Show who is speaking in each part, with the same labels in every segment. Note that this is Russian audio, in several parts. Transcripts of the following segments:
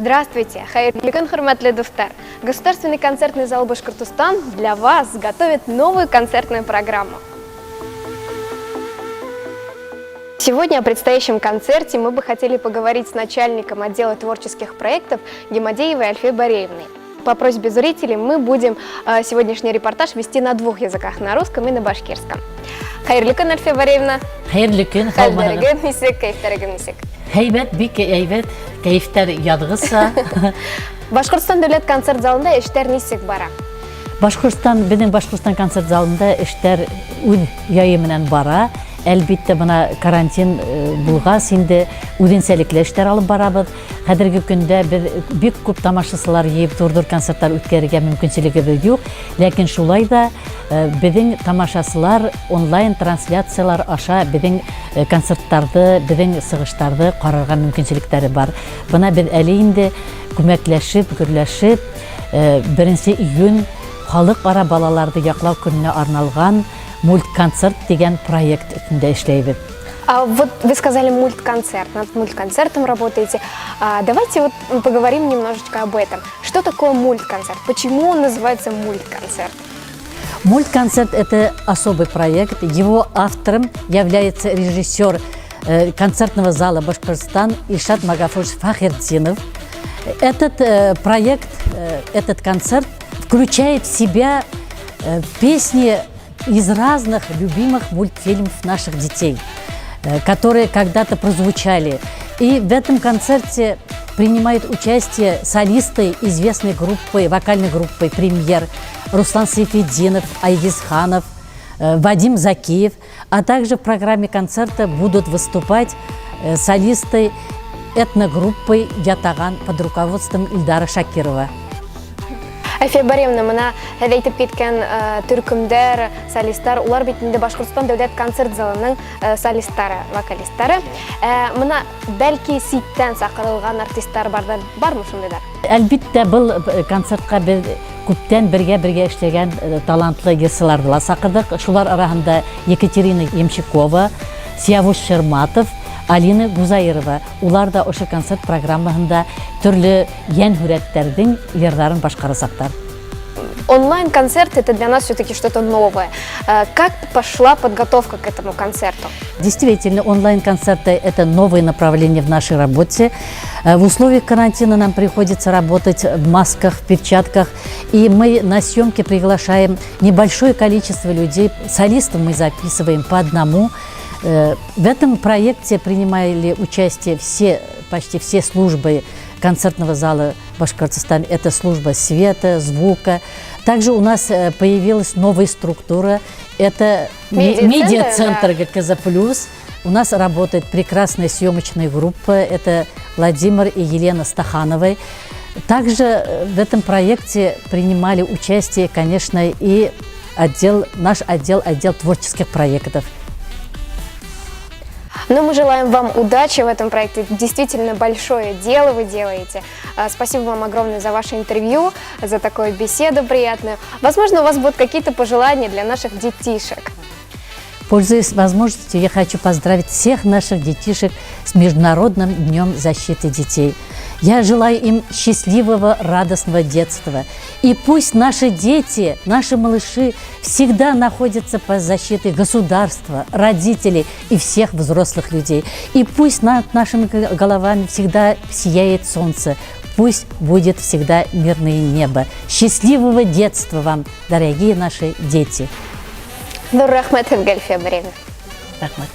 Speaker 1: Здравствуйте, хайырлы күн, хөрмәтле достар! Государственный концертный зал Башкортостан для вас готовит новую концертную программу. Сегодня о предстоящем концерте мы бы хотели поговорить с начальником отдела творческих проектов Гемадеевой Альфией Бореевной. По просьбе зрителей мы будем сегодняшний репортаж вести на двух языках, на русском и на башкирском. Хайырлы күн, Альфия Бореевна!
Speaker 2: Хайырлы күн,
Speaker 1: Хәлдәрегез нисек, кәйфтәрегез нисек?
Speaker 2: Һәйбәт, бик әйбәт, кәйфтәр ядгыса.
Speaker 1: Башкортстан дәүләт концерт залында эшләр нисек бара?
Speaker 2: Безнең Башкортстан концерт залында эшләр үз яйы менән бара. Әлбиттә, бына карантин булгач, инде үзенчәлекле эшләр алып барабыз. Хәзерге көндә без бик күп тамашачылар йыйып зур концертлар үткәрергә мөмкинчелегебез юк. Ләкин шулай да безнең тамашачылар онлайн трансляциялар аша безнең концертларны, безнең сыгыштарны карарга мөмкинчелекләре бар. Бына без әле инде күмәкләшеп, гөрләшеп, 1 июнь халыкара балаларды яклау көненә арналган мультконцерт деген проект үстендә эшләйбез.
Speaker 1: Вот вы сказали мультконцерт, над мультконцертом работаете. Давайте вот поговорим немножечко об этом. Что такое мультконцерт? Почему он называется мультконцерт?
Speaker 2: Мультконцерт – это особый проект. Его автором является режиссер концертного зала Башкортостан Ильшат Магафурович Фахретдинов. Этот проект, этот концерт включает в себя песни из разных любимых мультфильмов наших детей, которые когда-то прозвучали. И в этом концерте принимают участие солисты известной группы, вокальной группы «Премьер» Руслан Сейфетдинов, Айгиз Ханов, Вадим Закиев, а также в программе концерта будут выступать солисты этногруппы «Ятаган» под руководством Ильдара Шакирова.
Speaker 1: Альфия Бореевна, мына әйтеп киткән төркемдәр, солисттар, улар бит инде Башкортстан дәүләт концерт залының солисттары, вокалисттары. Мына бәлки ситтән сакырылган артистлар бармы шундыйлар?
Speaker 2: Әлбиттә, был концертка без күптән бергә эшләгән талантлы герсыларны сакырдык. Шулар арасында Екатерина Ямщикова, Сиявуш Шерматов, Алина Гузаирова. Улар да ошо концерт программасында төрле ян хүрәттәрдән йырларын башкарасактар.
Speaker 1: Онлайн-концерт – это для нас все-таки что-то новое. Как пошла подготовка к этому концерту?
Speaker 2: Действительно, онлайн-концерты – это новое направление в нашей работе. В условиях карантина нам приходится работать в масках, в перчатках. И мы на съемке приглашаем небольшое количество людей. Солистов мы записываем по одному. В этом проекте принимали участие почти все службы концертного зала Башкортостан. Это служба света, звука. Также у нас появилась новая структура. Это медиа-центр ГКЗ+. У нас работает прекрасная съемочная группа. Это Владимир и Елена Стахановы. Также в этом проекте принимали участие, конечно, и наш отдел творческих проектов.
Speaker 1: Но мы желаем вам удачи в этом проекте. Действительно большое дело вы делаете. Спасибо вам огромное за ваше интервью, за такую беседу приятную. Возможно, у вас будут какие-то пожелания для наших детишек.
Speaker 2: Пользуясь возможностью, я хочу поздравить всех наших детишек с Международным днем защиты детей. Я желаю им счастливого, радостного детства. И пусть наши дети, наши малыши всегда находятся под защитой государства, родителей и всех взрослых людей. И пусть над нашими головами всегда сияет солнце. Пусть будет всегда мирное небо. Счастливого детства вам, дорогие наши дети.
Speaker 1: Рахмат, Альфия Бореевна.
Speaker 2: Рахмат.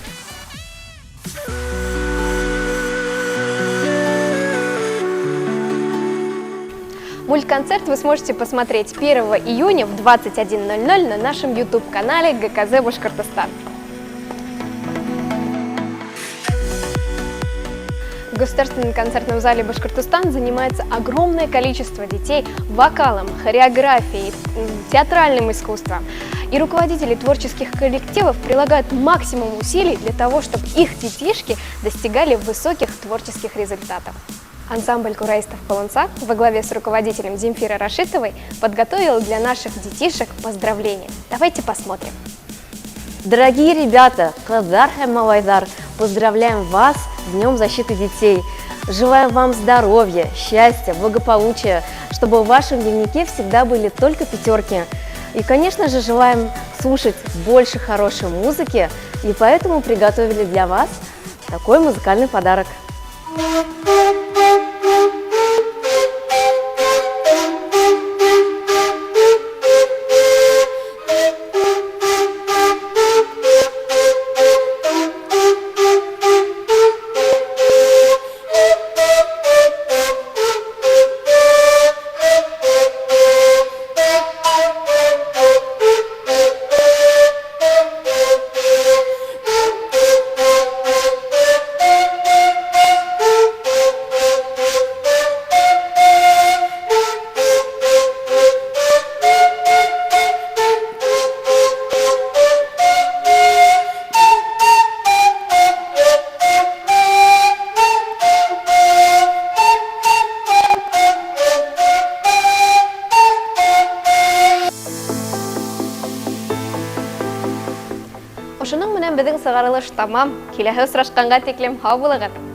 Speaker 1: Мультконцерт вы сможете посмотреть 1 июня в 21:00 на нашем YouTube-канале ГКЗ Башкортостан. В Государственном концертном зале Башкортостан занимается огромное количество детей вокалом, хореографией, театральным искусством. И руководители творческих коллективов прилагают максимум усилий для того, чтобы их детишки достигали высоких творческих результатов. Ансамбль кураистов «Полонца» во главе с руководителем Земфирой Рашитовой подготовил для наших детишек поздравления. Давайте посмотрим.
Speaker 3: Дорогие ребята, Казар и Малайдар, поздравляем вас с Днем защиты детей.
Speaker 1: Желаем вам здоровья, счастья, благополучия, чтобы в вашем дневнике всегда были только пятерки. И, конечно же, желаем слушать больше хорошей музыки, и поэтому приготовили для вас такой музыкальный подарок. Ошының менән безнең сыгарылыш тамам. Киләһе очрашканга тиклем һау булыгыз.